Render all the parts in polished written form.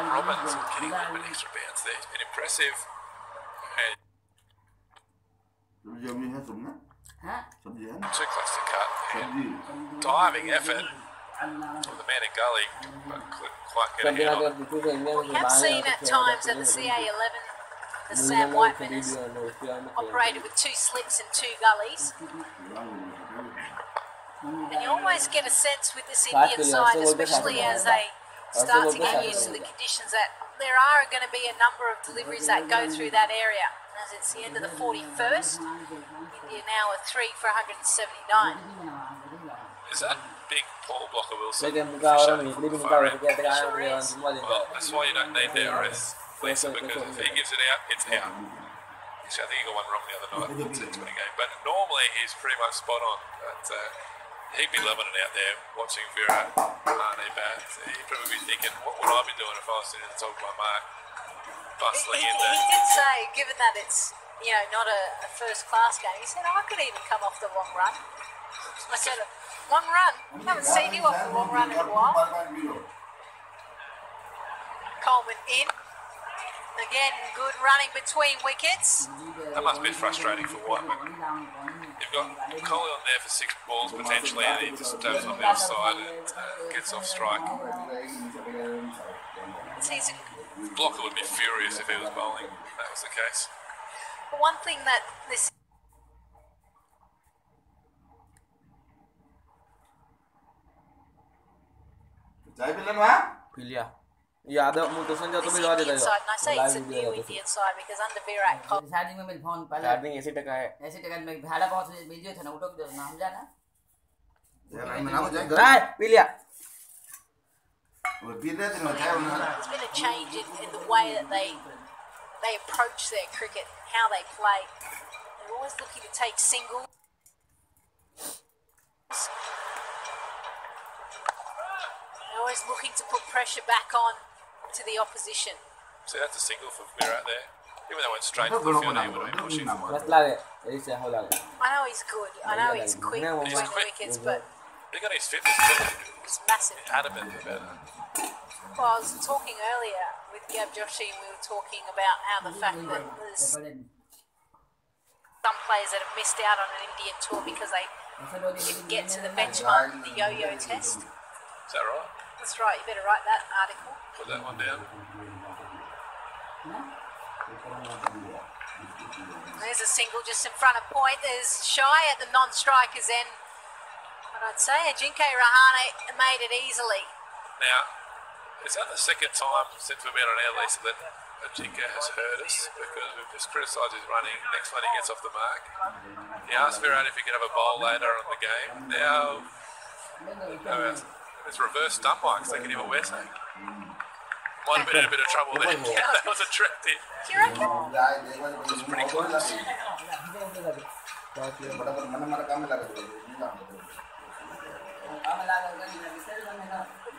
Robbins getting a little bit extra bounce there. It's been impressive. Too close to cut. And diving effort from the man in gully, but couldn't quite get ahead on it. We have seen at times at the CA11 that Sam Whiteman has operated with 2 slips and 2 gullies. And you always get a sense with this Indian side, especially as they start to get used to the conditions, that there are going to be a number of deliveries that go through that area. As it's the end of the 41st, India now are 3 for 179. Is that big Paul Blocker Wilson? Well, that's why you don't need DRS, Lisa, because if he gives it out, it's out. Actually, I think he got one wrong the other night in the 20 game. But normally he's pretty much spot on. But he'd be loving it out there watching Virat Mahane bat. He'd probably be thinking, what would I be doing if I was sitting at the top of my mark, bustling in there? He did say, given that it's not a first class game, he said, I could even come off the long run. I said, long run? I haven't seen you off the long run in a while. Coleman in. Again, good running between wickets. That must be frustrating for Whiteman. You've got Coley on there for 6 balls potentially, and he just goes on the other side and gets off strike. Blocker would be furious if he was bowling. If that was the case. But one thing that this Yeah, the Indian side, and I say it's a new Indian side because under Virat Kohli, there's been a change in the way that they approach their cricket, how they play. They're always looking to take singles. They're always looking to put pressure back on to the opposition. So that's a single for Virat there. Even though it went straight to the field, he would have been pushing for one. I know he's good. I know he's quick between the wickets, but he got his fitness too. It's massive. Adamant about it. Well, I was talking earlier with Gab Joshi, and we were talking about how the fact that there's some players that have missed out on an Indian tour because they didn't get to the benchmark of the yo-yo test. Is that right? That's right, you better write that article. Put that one down. There's a single just in front of point. There's Shy at the non-strikers end. And I'd say Ajinkya Rahane made it easily. Now, is that the second time since we've been on air, Lisa, that Ajinkya has hurt us? Because we've just criticised his running. Next one he gets off the mark. He asked Virat if he could have a bowl later on the game. Now, it's reverse stump mics, taking him a wet egg. Might have been in a bit of trouble there. Yeah, that was attractive. Do you reckon? It was pretty close.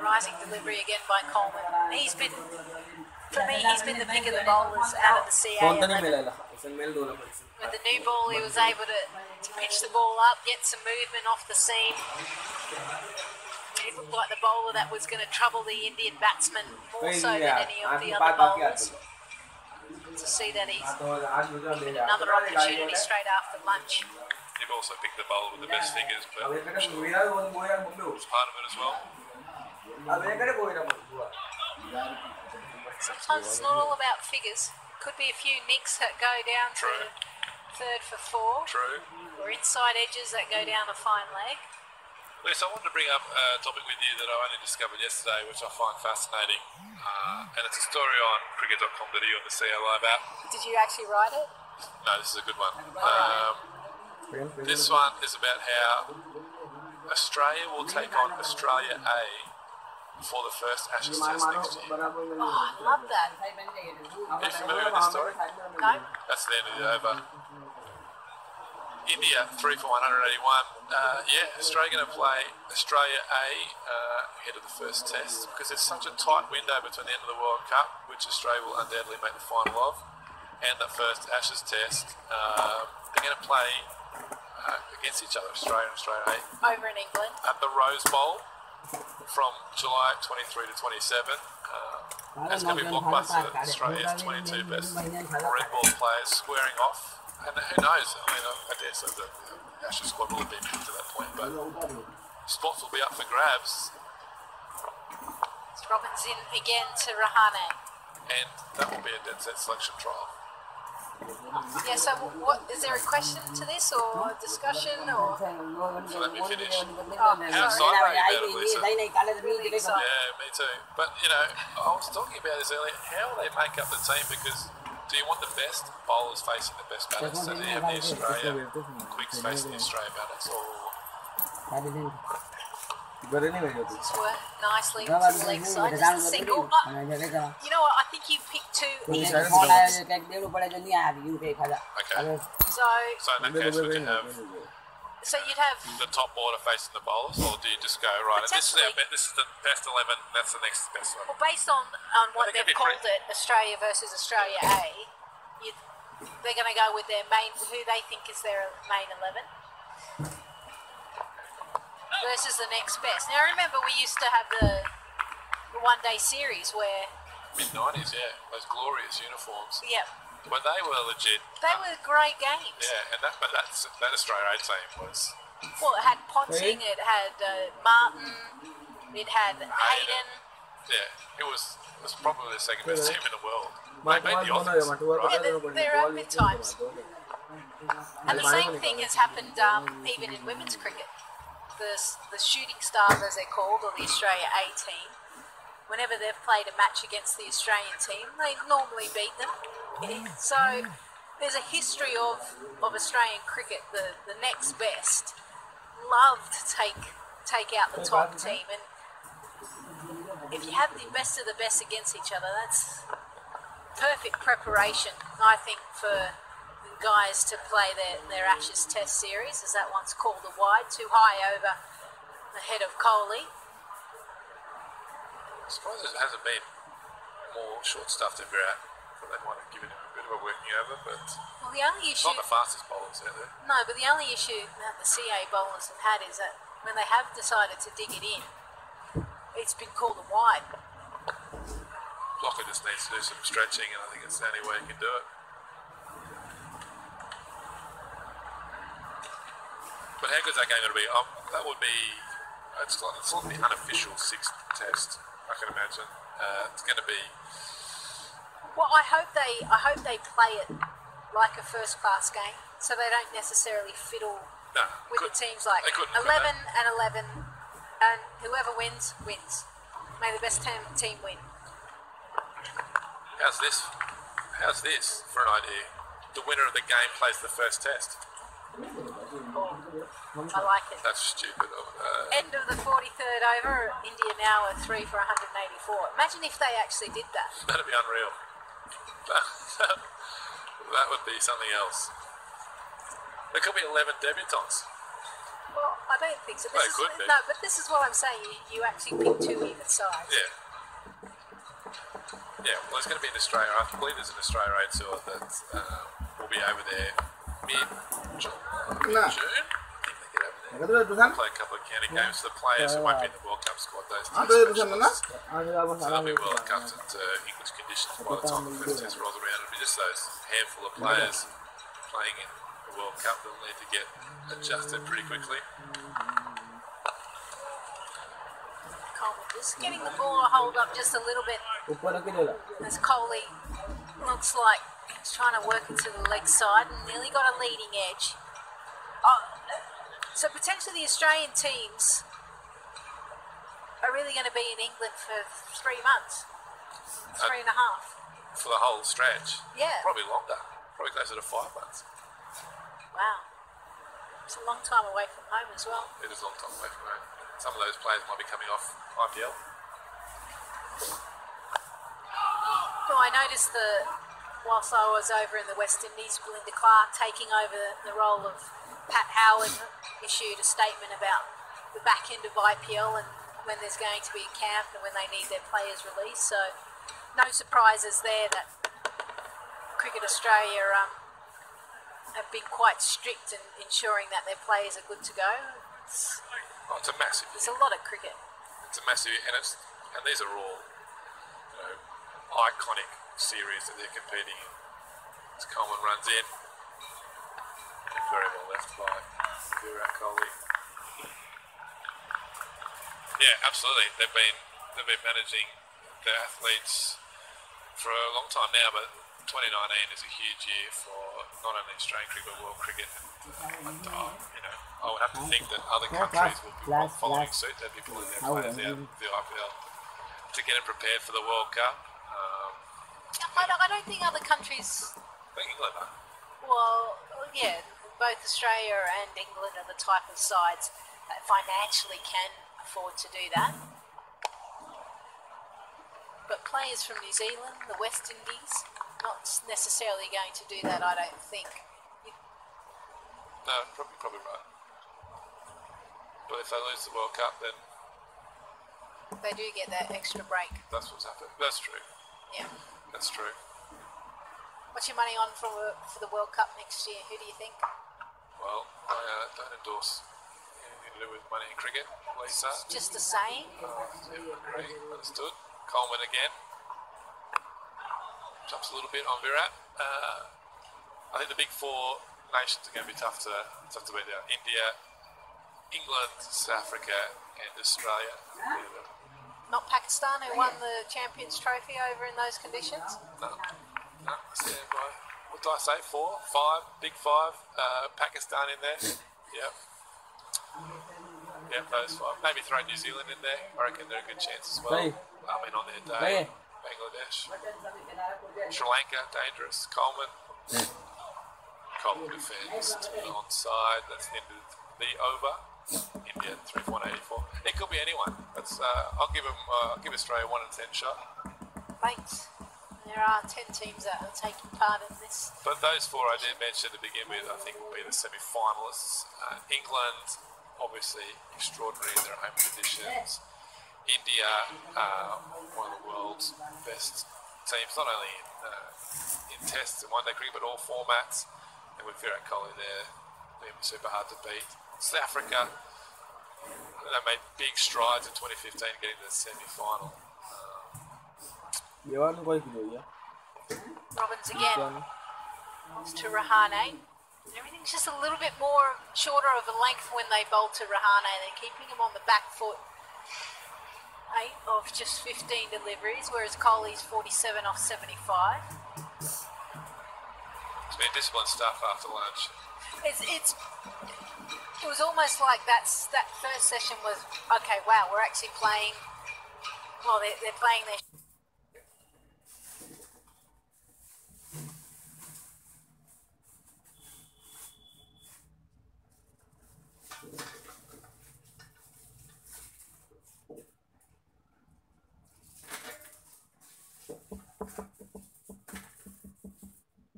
Rising delivery again by Coleman. For me, he's been the pick of the bowlers out of the CA11. With the new ball, he was able to pitch the ball up, get some movement off the seam. He looked like the bowler that was going to trouble the Indian batsman more so than any of the other bowlers. To see that he's given another opportunity straight after lunch. You've also picked the bowler with the best figures, but it's part of it as well. Sometimes it's not all about figures. Could be a few nicks that go down to third for 4. True. Or inside edges that go down a fine leg. Lisa, I wanted to bring up a topic with you that I only discovered yesterday, which I find fascinating. And it's a story on cricket.com.au on the CL Live app. Did you actually write it? No, this is a good one. This one is about how Australia will take on Australia A for the first Ashes Test next year. Oh, I love that. Are you familiar with this story? No. That's the end of the over. India 3 for 181. Australia going to play Australia A ahead of the first test because there's such a tight window between the end of the World Cup, which Australia will undoubtedly make the final of, and the first Ashes test. They're going to play against each other, Australia and Australia A. Over in England. At the Rose Bowl from July 23 to 27. It's going to be blockbuster. Australia's 22 best red ball players squaring off. And who knows? I mean, I dare say the Ashes squad will have been picked to that point, but spots will be up for grabs. Robbins in again to Rahane. And that will be a dead set selection trial. Yeah, so what is there a question to this or a discussion or? So let me finish. Oh, How excited are you about it, Lisa? really excited. Yeah, me too. But, you know, I was talking about this earlier. How will they make up the team? Because do you want the best bowlers facing the best batters? So do you have the Australia quicks facing the Australia batters? Or It's worked nicely to the leg side. Just a single. You know what? I think you picked two. okay. So So in that case, would you have you'd have the top order facing the bowlers, or do you just go right? This is the best 11. That's the next best one. well, based on what they've called it, Australia versus Australia A. They're going to go with their main, who they think is their main 11. Versus the next best. Now remember, we used to have the one-day series where Mid-90s, yeah, those glorious uniforms. yeah, But they were legit. they were great games. Yeah, and that Australia A team was. Well, it had Ponting, it had Martin, it had Hayden. Yeah, it was probably the second best team in the world. They made the offense, right? Yeah, there have been times. And the same thing has happened even in women's cricket. The shooting stars, as they're called, or the Australia A team, whenever they've played a match against the Australian team, they normally beat them. So there's a history of Australian cricket. The next best love to take out the top team, and if you have the best of the best against each other, that's perfect preparation, I think, for guys to play their Ashes Test series, as that one's called, a wide, too high over the head of Kohli. I suppose it hasn't been more short stuff to Virat, but they might have given him a bit of a working over, but Well, the only issue, not the fastest bowlers out there. no, but the only issue that the CA bowlers have had is that when they have decided to dig it in, it's been called a wide. Blocker just needs to do some stretching, and I think it's the only way he can do it. But how good's that game going to be? That would be, it's like the unofficial sixth test, I can imagine. It's going to be. Well, I hope they play it like a first class game, so they don't necessarily fiddle with the teams like 11 and 11, and whoever wins wins. May the best team win. How's this for an idea? The winner of the game plays the first test. I like it. That's stupid. End of the 43rd over. India now are 3 for 184. Imagine if they actually did that. That'd be unreal. That would be something else. There could be 11 debutantes. Well, I don't think so. Well, it could be. No, but this is what I'm saying. You actually pick two either side. Yeah. Yeah, well, there's going to be an Australia. I believe there's an Australia A tour that will be over there mid-June. I think they get over there. Play a couple of county games. The players who won't be in the World Cup squad, those teams, so they'll be well accustomed to English conditions by the time the first test rolls around. It'll be just those handful of players playing in the World Cup that'll need to get adjusted pretty quickly. Coleman just getting the ball to hold up just a little bit. As Kohli looks like he's trying to work it to the leg side and nearly got a leading edge. So potentially the Australian teams are really going to be in England for 3 months, 3.5. For the whole stretch? Yeah. Probably longer. Probably closer to 5 months. Wow. It's a long time away from home as well. It is a long time away from home. Some of those players might be coming off IPL. So I noticed whilst I was over in the West Indies, Belinda Clark taking over the role of Pat Howard issued a statement about the back end of IPL and when there's going to be a camp and when they need their players released. So no surprises there that Cricket Australia have been quite strict in ensuring that their players are good to go. It's a massive. There's a lot of cricket. It's a massive, and these are all, iconic series that they're competing in. As Coleman runs in, very well left by Virat Kohli. Yeah, absolutely. They've been managing their athletes for a long time now, but 2019 is a huge year for not only Australian cricket but world cricket. And, I would have to think that other countries will be following suit. They'll be pulling their players out of the IPL to get them prepared for the World Cup. I don't think other countries. England, Well, yeah, both Australia and England are the type of sides that financially can afford to do that. But players from New Zealand, the West Indies, not necessarily going to do that, I don't think. No, probably right. But if they lose the World Cup, then they do get that extra break. That's what's happened. That's true. Yeah. That's true. What's your money on for the World Cup next year? Who do you think? Well, I don't endorse anything to do with money in cricket, Lisa. Just the same? Yeah, agree. Understood. Coleman again. Jumps a little bit on Virat. I think the big four nations are going to be tough to beat out. India, England, South Africa and Australia. Not Pakistan, who won the Champions Trophy over in those conditions? No, stand by. What did I say? 4? 5? Big 5? Pakistan in there? Yep. Yep, those 5. Maybe throw New Zealand in there. I reckon they're a good chance as well. I mean, on their day. Bangladesh. Sri Lanka, dangerous. Coleman. Coleman defends to the onside. That's the end of the over. India 3.84. It could be anyone. I'll give Australia 1 in 10 shot. Thanks. There are 10 teams that are taking part in this. But those 4 I did mention to begin with, I think will be the semi-finalists. England, obviously extraordinary in their home conditions. India, one of the world's best teams, not only in tests and one-day cricket, but all formats. And with Virat Kohli there, they're super hard to beat. South Africa, they made big strides in 2015 getting to the semi-final. Robbins again. It's to Rahane. Everything's just a little bit more shorter of a length when they bowl to Rahane. They're keeping him on the back foot. 8 of just 15 deliveries, whereas Kohli's 47 off 75. It's been disciplined stuff after lunch. It was almost like that first session was, okay, wow, we're actually playing, well, they're playing their...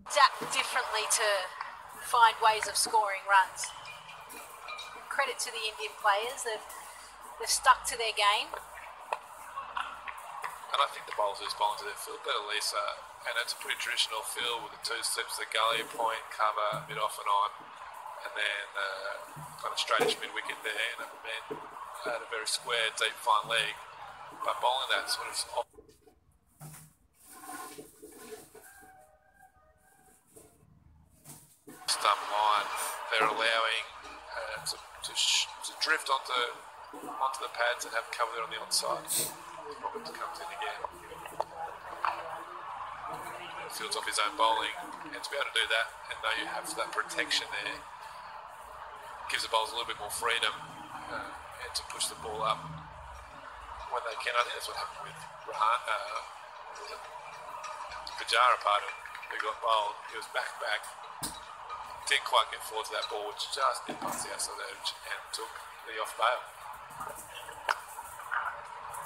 adapt differently to find ways of scoring runs. Credit to the Indian players, they've stuck to their game. And I think the bowlers who's bowling to their field better, Lisa, and it's a pretty traditional field with the 2 slips, the gully, point, cover, mid off and on, and then kind of straightish mid wicket there, and then had a very square, deep, fine leg. But bowling that sort of stump line, they're allowing to drift onto the pads and have cover there on the onside. Roberts comes in again. Fields off his own bowling, and to be able to do that and know you have that protection there gives the bowlers a little bit more freedom and to push the ball up when they can. I think that's what happened with Pujara, who got bowled. He was back, didn't quite get forward to that ball, which just did pass the outside edge and took the off bail.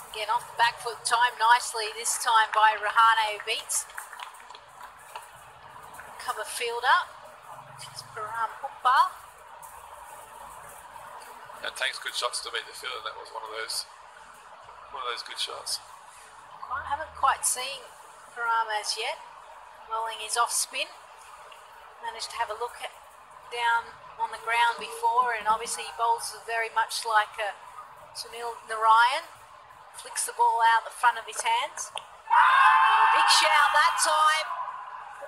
Again, off the back foot, timed nicely, this time by Rahane, who beats cover fielder. It's Param Upal. It takes good shots to beat the field, and that was one of those good shots. I haven't quite seen Param as yet. Rolling his off spin. Managed to have a look down on the ground before, and obviously he bowls very much like Sunil Narayan. Flicks the ball out the front of his hands. Big shout that time.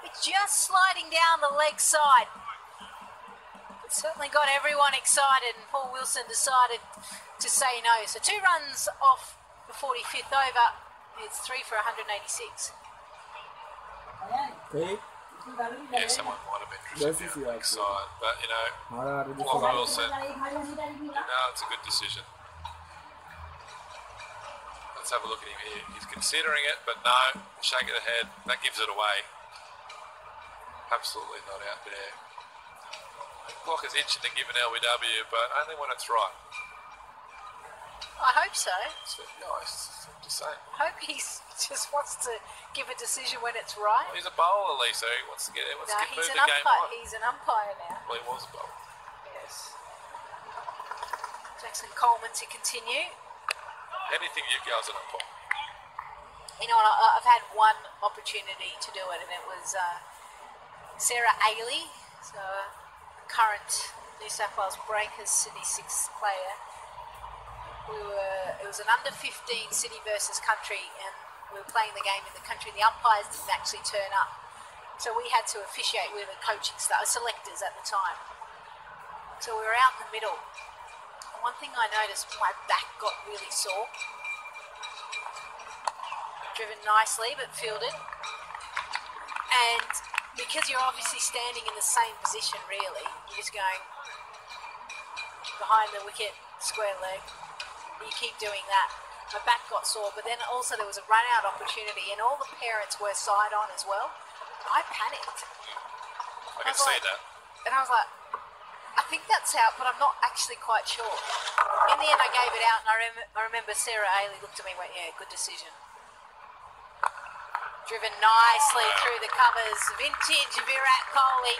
It's just sliding down the leg side. It certainly got everyone excited, and Paul Wilson decided to say no. So 2 runs off the 45th over. It's 3 for 186. Okay. Yeah, someone might have been interested on the next side, but you know, Paul Wilson, it's a good decision. Let's have a look at him here. He's considering it, but no, shake of the head, that gives it away. Absolutely not out there. The clock is itching to give an LBW, but only when it's right. I hope so. It's nice, just saying. I hope he just wants to give a decision when it's right. Well, he's a bowler, Lisa. He wants to get move the game on. He's an umpire now. Well, he was a bowler. Yes. Jackson Coleman to continue. How do you think you go as an umpire? You know what, I've had one opportunity to do it, and it was Sarah Ailey, so current New South Wales Breakers Sydney 6 player. It was an under-15 city versus country, and we were playing the game in the country, and the umpires didn't actually turn up. So we had to officiate with the coaching staff, selectors at the time. So we were out in the middle. And one thing I noticed, my back got really sore. Driven nicely, but fielded. And because you're obviously standing in the same position, really, you're just going behind the wicket, square leg. You keep doing that. My back got sore, but then also there was a run-out opportunity, and all the parents were side on as well. I panicked. I can see that. And I was like, I think that's out, but I'm not actually quite sure. In the end, I gave it out, and I remember Sarah Ailey looked at me and went, yeah, good decision. Driven nicely through the covers. Vintage Virat Kohli.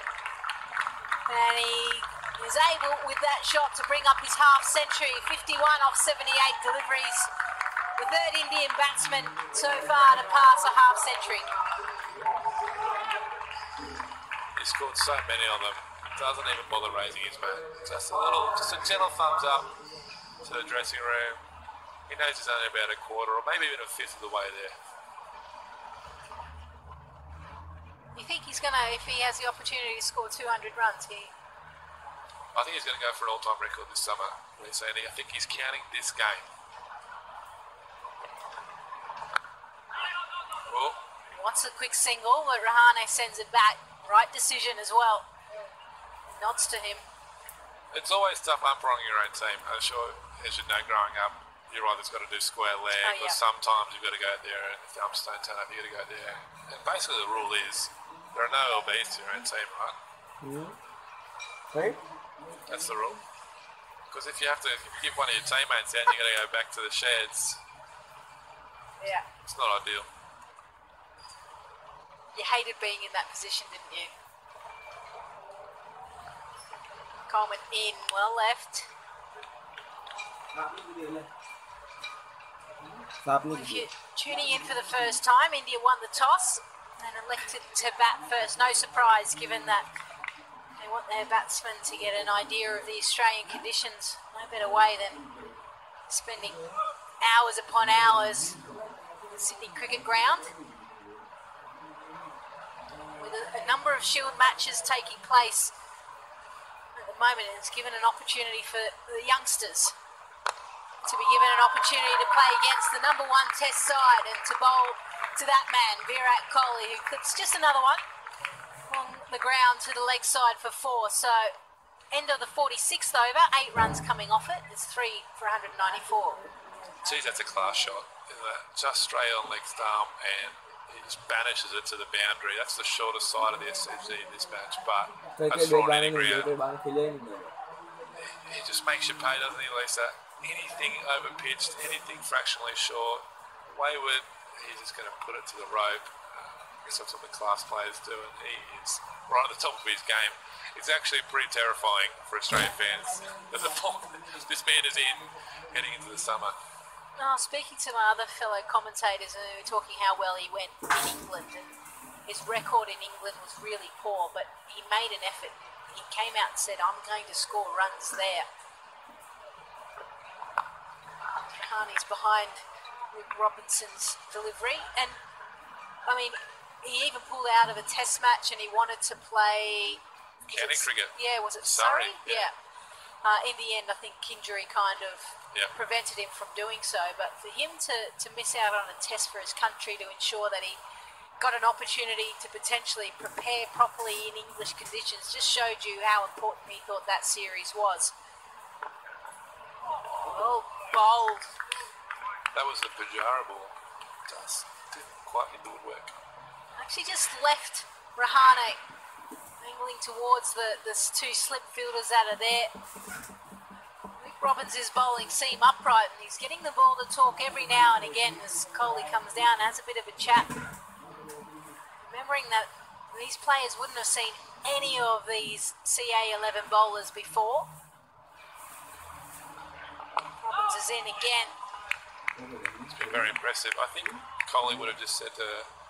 And he was able, with that shot, to bring up his half-century. 51 off 78 deliveries. The third Indian batsman so far to pass a half-century. He scored so many of them. Doesn't even bother raising his bat. Just a gentle thumbs up to the dressing room. He knows he's only about a quarter or maybe even a fifth of the way there. You think he's going to, if he has the opportunity to score 200 runs, I think he's going to go for an all-time record this summer, Sandy. I think he's counting this game. Oh. He wants a quick single, but Rahane sends it back. Right decision as well. Nods to him. It's always tough umpiring your own team. I'm sure, as you know, growing up, you've either got to do square leg, or sometimes you've got to go there, and if the umps don't turn up, you've got to go there. And basically the rule is, there are no LBs to your own team, right? Right? That's the rule. Because if you have to give one of your teammates out, you've got to go back to the sheds. Yeah. It's not ideal. You hated being in that position, didn't you? Coleman in, well left. If you're tuning in for the first time, India won the toss and elected to bat first. No surprise, given that they want their batsmen to get an idea of the Australian conditions. No better way than spending hours upon hours in the Sydney Cricket Ground. With a number of Shield matches taking place at the moment, it's given an opportunity for the youngsters to be given an opportunity to play against the #1 Test side and to bowl to that man, Virat Kohli, who clips just another one on the ground to the leg side for 4. So, end of the 46th over, 8 runs coming off it. It's 3 for 194. Geez, that's a class shot, isn't it? Just straight on leg stump, and he just banishes it to the boundary. That's the shortest side of the SCG in this match, but that's for an inning ground. He just makes you pay, doesn't he, Lisa? Anything over pitched, anything fractionally short, wayward, he's just going to put it to the rope. I guess that's what the class players do, and he is right at the top of his game. It's actually pretty terrifying for Australian fans that the form this man is in heading into the summer. Oh, speaking to my other fellow commentators, and we were talking how well he went in England, and his record in England was really poor, but he made an effort. He came out and said, I'm going to score runs there. Rahani's behind Luke Robinson's delivery, and I mean, he even pulled out of a test match and he wanted to play county cricket. Yeah, was it Surrey? Yeah. In the end, I think injury kind of prevented him from doing so. But for him to miss out on a test for his country to ensure that he got an opportunity to potentially prepare properly in English conditions just showed you how important he thought that series was. Oh, bold. That was the Pajara ball. Just didn't quite hit the woodwork. Actually just left Rahane angling towards the two slip fielders that are there. Luke Robbins is bowling seam upright and he's getting the ball to talk every now and again as Kohli comes down and has a bit of a chat. Remembering that these players wouldn't have seen any of these CA11 bowlers before. Robbins is in again. It's been very impressive. I think Kohli would have just said to